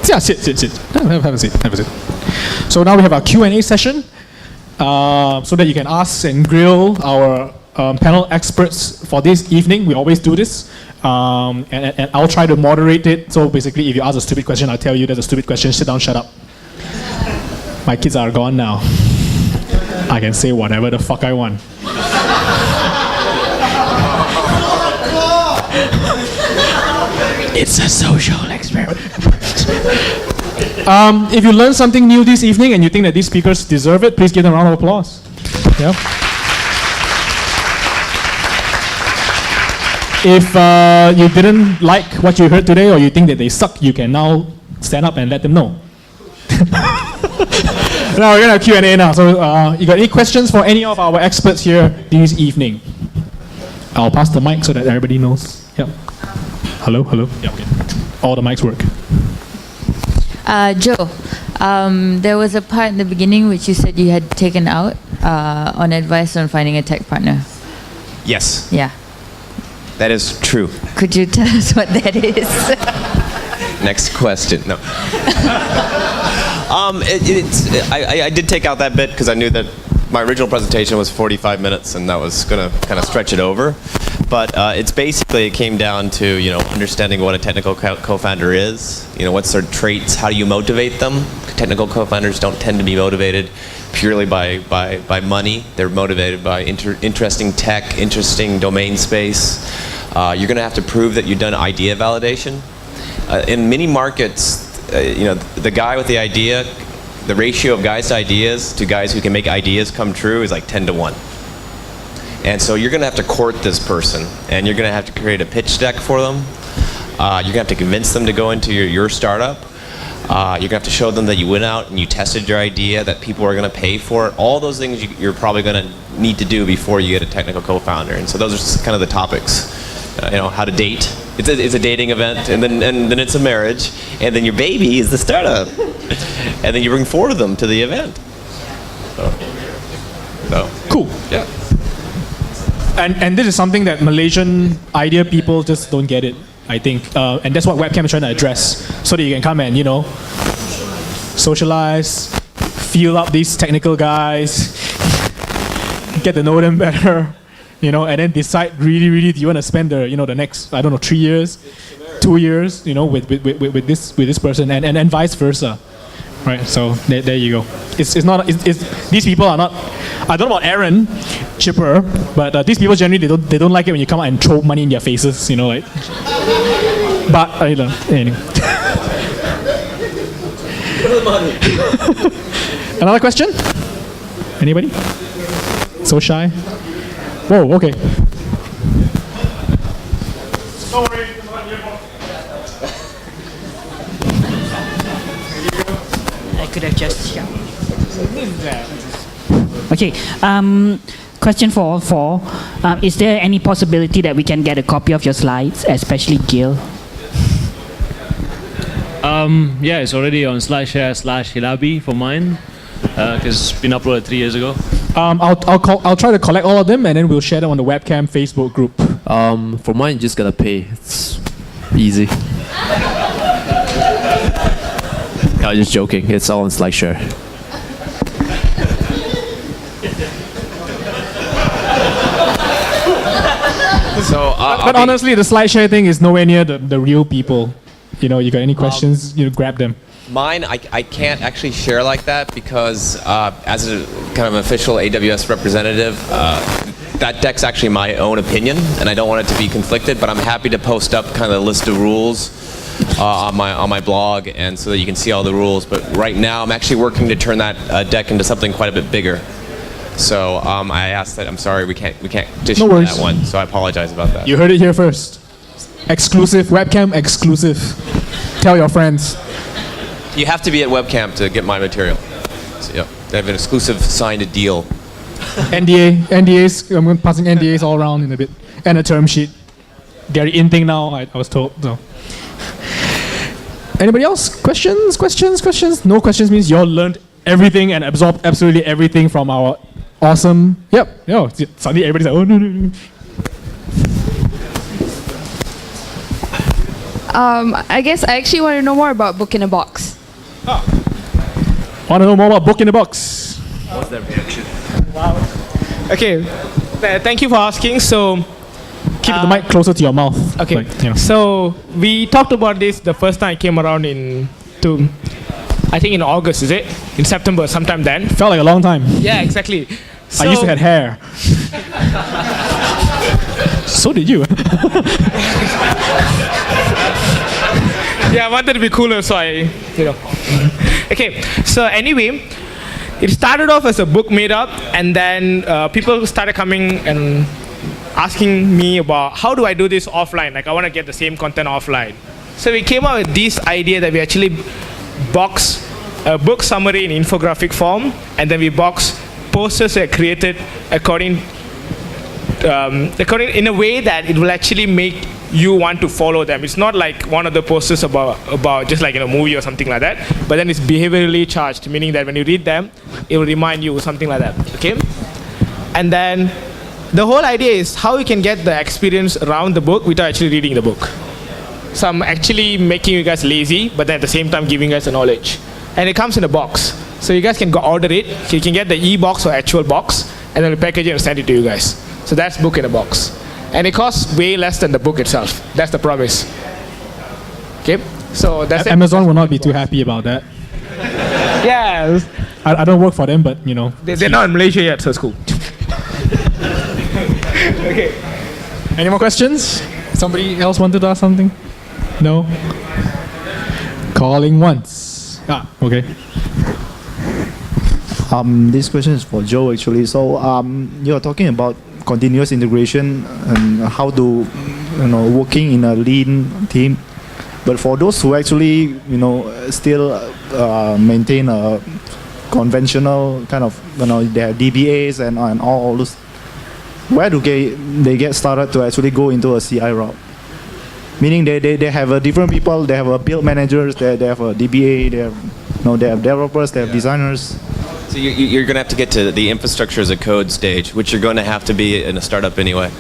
Yeah, sit. Have a seat. So now we have our Q&A session, so that you can ask and grill our panel experts for this evening. We always do this, and I'll try to moderate it. So basically, if you ask a stupid question, I'll tell you that's a stupid question. Sit down, shut up. My kids are gone now. I can say whatever the fuck I want. It's a social experiment. If you learned something new this evening and you think that these speakers deserve it, please give them a round of applause. Yeah. If you didn't like what you heard today or you think that they suck, you can now stand up and let them know. Now we're going to have Q&A now. So you got any questions for any of our experts here this evening? I'll pass the mic so that everybody knows. Yep. Hello? Yeah, okay. All the mics work. Joe, there was a part in the beginning which you said you had taken out on advice on finding a tech partner. Yes. Yeah. That is true. Could you tell us what that is? Next question. No. I did take out that bit because I knew that my original presentation was 45 minutes and that was going to kind of stretch it over. But it came down to, understanding what a technical co-founder is, what's their traits, how do you motivate them? Technical co-founders don't tend to be motivated purely by money. They're motivated by interesting tech, interesting domain space. You're going to have to prove that you've done idea validation. In many markets, the guy with the idea, the ratio of guys to ideas to guys who can make ideas come true is like 10 to 1. And so you're going to have to court this person, and you're going to have to create a pitch deck for them. You're going to have to convince them to go into your startup. You're going to have to show them that you went out and you tested your idea, that people are going to pay for it. All those things you're probably going to need to do before you get a technical co-founder. And so those are just kind of the topics. How to date. It's a dating event, and then it's a marriage, and then your baby is the startup, and then you bring 4 of them to the event. So cool. Yeah. And this is something that Malaysian idea people just don't get it, I think. And that's what webcam is trying to address, so that you can come and, socialize, feel up these technical guys, get to know them better, and then decide really, do you want to spend the next, 3 years, 2 years, with this person, and vice versa. Right, so there you go. These people are not. I don't know about Aaron, Chipper, but these people generally they don't like it when you come out and throw money in their faces, like. But anyway. Another question? Anybody? So shy? Whoa. Okay. Don't worry. I could have just shouted. Okay. Question for all 4. Is there any possibility that we can get a copy of your slides, especially Gil? Yeah, it's already on SlideShare/Hilabi for mine, because it's been uploaded 3 years ago. I'll try to collect all of them, and then we'll share them on the webcam Facebook group. For mine, you just gotta pay. It's easy. No, just joking. It's all on SlideShare. So, but honestly, the SlideShare thing is nowhere near the real people. You got any questions? Grab them. Mine, I can't actually share like that because as a kind of official AWS representative, that deck's actually my own opinion, and I don't want it to be conflicted. But I'm happy to post up kind of a list of rules on my blog, and so that you can see all the rules. But right now, I'm actually working to turn that deck into something quite a bit bigger. So I asked that. I'm sorry, we can't dish that one. So I apologize about that. You heard it here first. Exclusive webcam, exclusive. Tell your friends. You have to be at webcam to get my material. So, yeah, they have an exclusive signed deal. NDAs. I'm passing NDAs all around in a bit, and a term sheet. They're in thing now. I was told. So. Anybody else? Questions? No questions means you all learned everything and absorbed absolutely everything from our awesome. Yep. Suddenly everybody's like, oh no. I guess I actually want to know more about Book in a Box. Want to know more about Book in the Box? What's that reaction? Okay, thank you for asking. So, Keep the mic closer to your mouth. okay, Like, you know. so we talked about this the first time I came around I think in August, is it? In September, sometime then. Felt like a long time. Yeah, exactly. I used to have hair. So did you. Yeah, I wanted to be cooler, so Okay, so anyway, it started off as a book meetup, and then people started coming and asking me about how do I do this offline? Like, I want to get the same content offline. So we came up with this idea that we actually box a book summary in infographic form, and then we box posters that are created according in a way that it will actually make you want to follow them. It's not like one of the posters about just like in a movie or something like that, but then it's behaviorally charged, meaning that when you read them, it will remind you something like that. Okay, and then the whole idea is how you can get the experience around the book without actually reading the book. So I'm actually making you guys lazy, but then at the same time giving you guys the knowledge. And it comes in a box, so you guys can go order it. So you can get the e-box or actual box, and then we package it and send it to you guys. So that's Book in a Box. And it costs way less than the book itself. That's the promise. Okay, so that's it. Amazon will not be too happy about that. Yeah, I don't work for them, but you know. they're not in Malaysia yet, so it's cool. Okay. Any more questions? Somebody else wanted to ask something? No? Calling once. Okay. This question is for Joe actually. So you are talking about continuous integration and how to, working in a lean team. But for those who actually, still maintain a conventional kind of, they have DBAs and all those, where do they get started to actually go into a CI route? Meaning they have a different people, they have a build managers, they have a DBA, they have developers, they have designers. So you're going to have to get to the infrastructure as a code stage, which you're going to have to be in a startup anyway.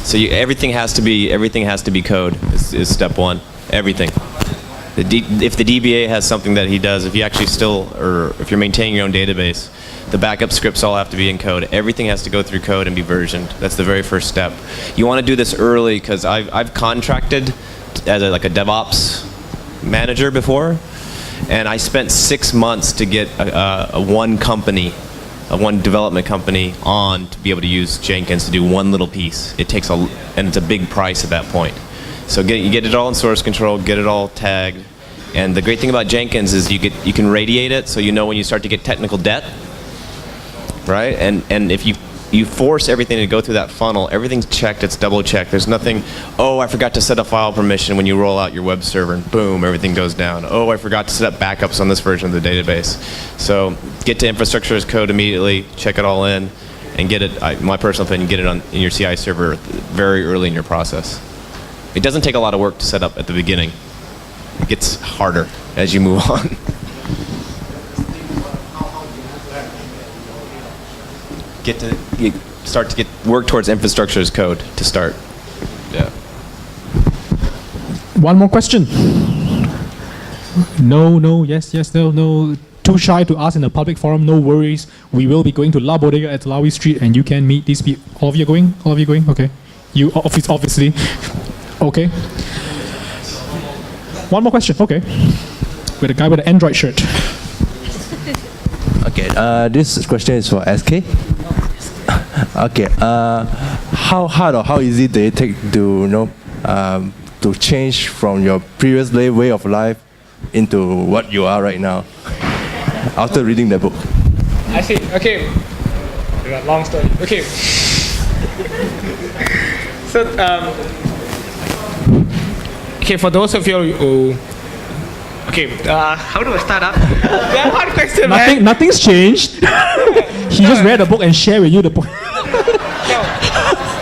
So everything has to be code is step one. Everything. If the DBA has something that he does, if you actually if you're maintaining your own database, the backup scripts all have to be in code. Everything has to go through code and be versioned. That's the very first step. You want to do this early because I've contracted as a DevOps manager before, and I spent 6 months to get one development company on to be able to use Jenkins to do one little piece. It takes and it's a big price at that point. So you get it all in source control, get it all tagged, and the great thing about Jenkins is you can radiate it, so you know when you start to get technical debt, right? And if you force everything to go through that funnel, everything's checked, it's double checked. There's nothing, oh, I forgot to set a file permission when you roll out your web server, and boom, everything goes down. Oh, I forgot to set up backups on this version of the database. So get to infrastructure as code immediately, check it all in, and get it, my personal opinion, get it in your CI server very early in your process. It doesn't take a lot of work to set up at the beginning. It gets harder as you move on. Start to work towards infrastructure as code to start. Yeah. One more question. No, yes, no. Too shy to ask in a public forum, no worries. We will be going to La Bodega at Lawi Street and you can meet these people. All of you going? Okay. You, obviously. Okay. One more question. Okay. With a guy with an Android shirt. Okay. This question is for SK. Okay. How hard or how easy did it take to to change from your previous way of life into what you are right now after reading the book? I see. Okay. Long story. Okay. So. Okay, for those of you who... Okay, how do I start up? That's one question, man. Nothing's changed. He just read the book and shared with you the book.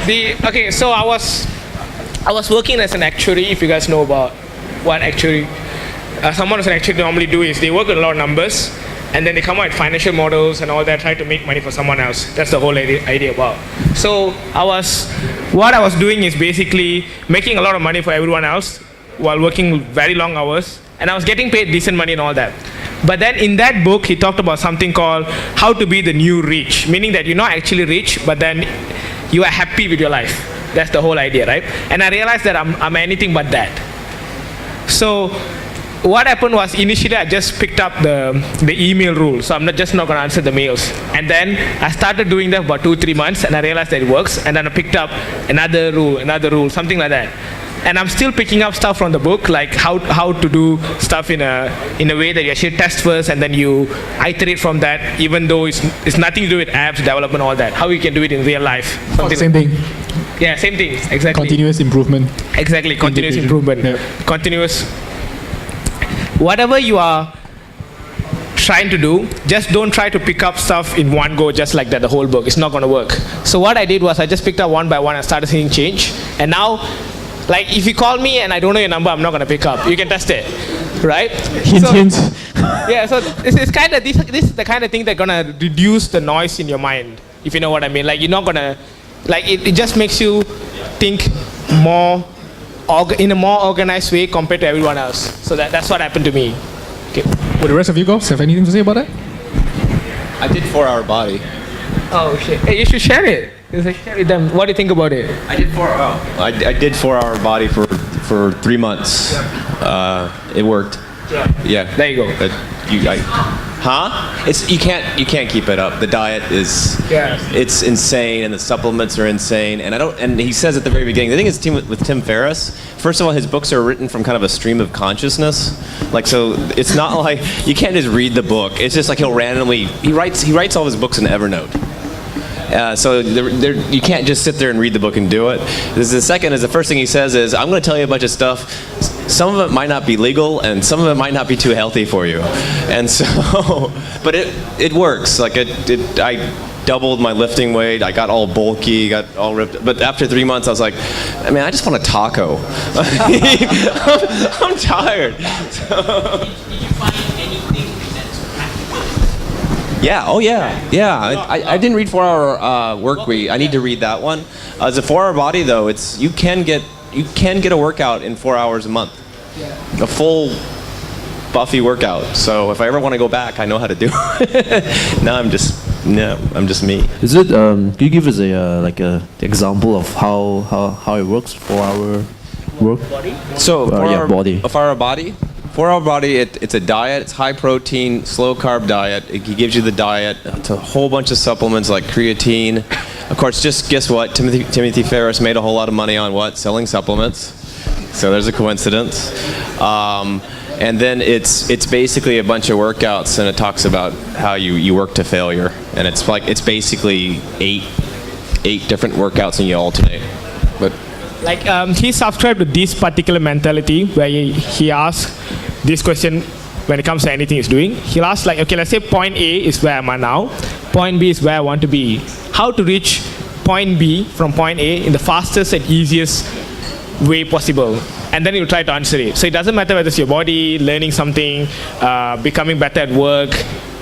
Okay, so I was working as an actuary, if you guys know about what actuary... someone who's an actuary normally do is they work with a lot of numbers, and then they come out with financial models and all that, try to make money for someone else. That's the whole idea about. So what I was doing is basically making a lot of money for everyone else, while working very long hours, and I was getting paid decent money and all that. But then in that book, he talked about something called how to be the new rich, meaning that you're not actually rich, but then you are happy with your life. That's the whole idea, right? And I realized that I'm anything but that. So what happened was, initially I just picked up the email rule, so I'm not going to answer the mails. And then I started doing that for about 2-3 months, and I realized that it works. And then I picked up another rule, something like that. And I'm still picking up stuff from the book, like how to do stuff in a way that you actually test first, and then you iterate from that, even though it's nothing to do with apps development, all that. How you can do it in real life. Same thing. Yeah, same thing. Exactly. Continuous improvement. Exactly. Continuous improvement. Yeah. Continuous. Whatever you are trying to do, just don't try to pick up stuff in one go just like that, the whole book. It's not going to work. So what I did was I just picked up one by one and started seeing change. And now, like, if you call me and I don't know your number, I'm not going to pick up. You can test it, right? Hint. Yeah, so it's kind of, this is the kind of thing that's going to reduce the noise in your mind, if you know what I mean. Like, you're not going to, like, it just makes you think more, in a more organized way compared to everyone else. So that's what happened to me. Okay. Will the rest of you guys have anything to say about that? I did 4-hour body. Oh shit! Hey, you should share it. Share with them. What do you think about it? I did 4-hour body for 3 months. It worked. Yeah. There you go. It's you can't keep it up. The diet is it's insane, and the supplements are insane. And he says at the very beginning, the thing is with Tim Ferriss, first of all, his books are written from kind of a stream of consciousness. Like, so it's not like you can't just read the book. It's just like he writes all his books in Evernote. So you can't just sit there and read the book and do it. The first thing he says is, I'm going to tell you a bunch of stuff. Some of it might not be legal, and some of it might not be too healthy for you. And so, but it works. Like I doubled my lifting weight. I got all bulky, got all ripped. But after 3 months, I was like, I just want a taco. I'm tired. So. Did you find anything that's practical? Yeah. Oh yeah. I didn't read 4-Hour Work Week. I need to read that one. As a 4-hour body, though, you can get a workout in 4 hours a month. A full Buffy workout. So if I ever want to go back, I know how to do it. Now I'm just me. Is it? Can you give us a example of how it works? 4-hour work. So body. A 4-hour body. 4-hour body. It's a diet. It's high protein, slow carb diet. He gives you the diet. It's a whole bunch of supplements like creatine. Of course, just guess what? Timothy Ferriss made a whole lot of money on what? Selling supplements. So there's a coincidence. And then it's basically a bunch of workouts, and it talks about how you work to failure. And it's basically eight different workouts, and you alternate. But he subscribed to this particular mentality where he asks this question when it comes to anything he's doing. He'll ask, like, okay, let's say point A is where I'm at now. Point B is where I want to be. How to reach point B from point A in the fastest and easiest way possible. And then you try to answer it. So it doesn't matter whether it's your body, learning something, becoming better at work,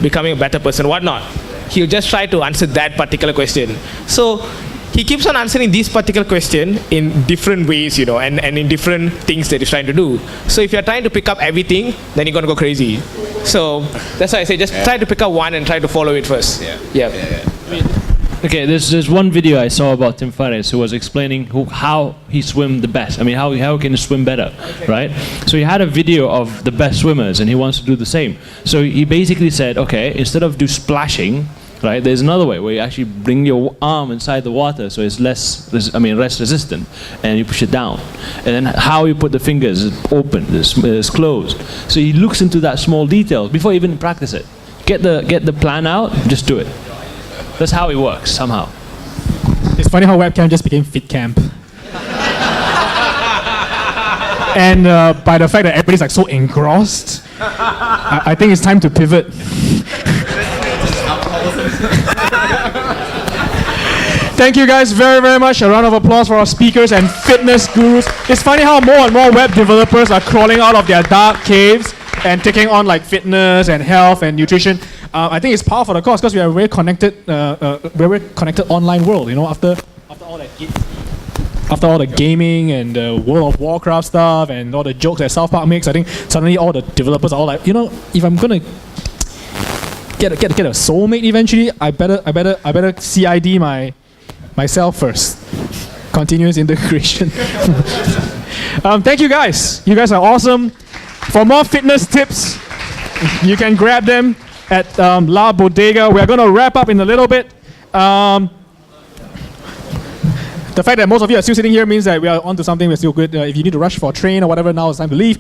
becoming a better person, whatnot. He'll just try to answer that particular question. So he keeps on answering this particular question in different ways, and in different things that he's trying to do. So if you're trying to pick up everything, then you're going to go crazy. So that's why I say just try to pick up one and try to follow it first. Yeah. Okay, there's one video I saw about Tim Ferriss who was explaining how he swim the best. How can he swim better, right? So he had a video of the best swimmers, and he wants to do the same. So he basically said, okay, instead of do splashing, right, there's another way where you actually bring your arm inside the water so it's less resistant, and you push it down. And then how you put the fingers is open, is closed. So he looks into that small detail before you even practice it. Get the plan out, just do it. That's how it works, somehow. It's funny how webcam just became fit camp. And by the fact that everybody's like so engrossed, I think it's time to pivot. Thank you guys very, very much. A round of applause for our speakers and fitness gurus. It's funny how more and more web developers are crawling out of their dark caves and taking on like fitness and health and nutrition. I think it's par for the course because we are a very connected online world. After all that. after all the gaming and the World of Warcraft stuff and all the jokes that South Park makes, I think suddenly all the developers are all like, if I'm gonna get a soulmate eventually, I better CID myself first. Continuous integration. Thank you guys. You guys are awesome. For more fitness tips, you can grab them at La Bodega. We're going to wrap up in a little bit. The fact that most of you are still sitting here means that we are onto something. We're still good. If you need to rush for a train or whatever, now it's time to leave.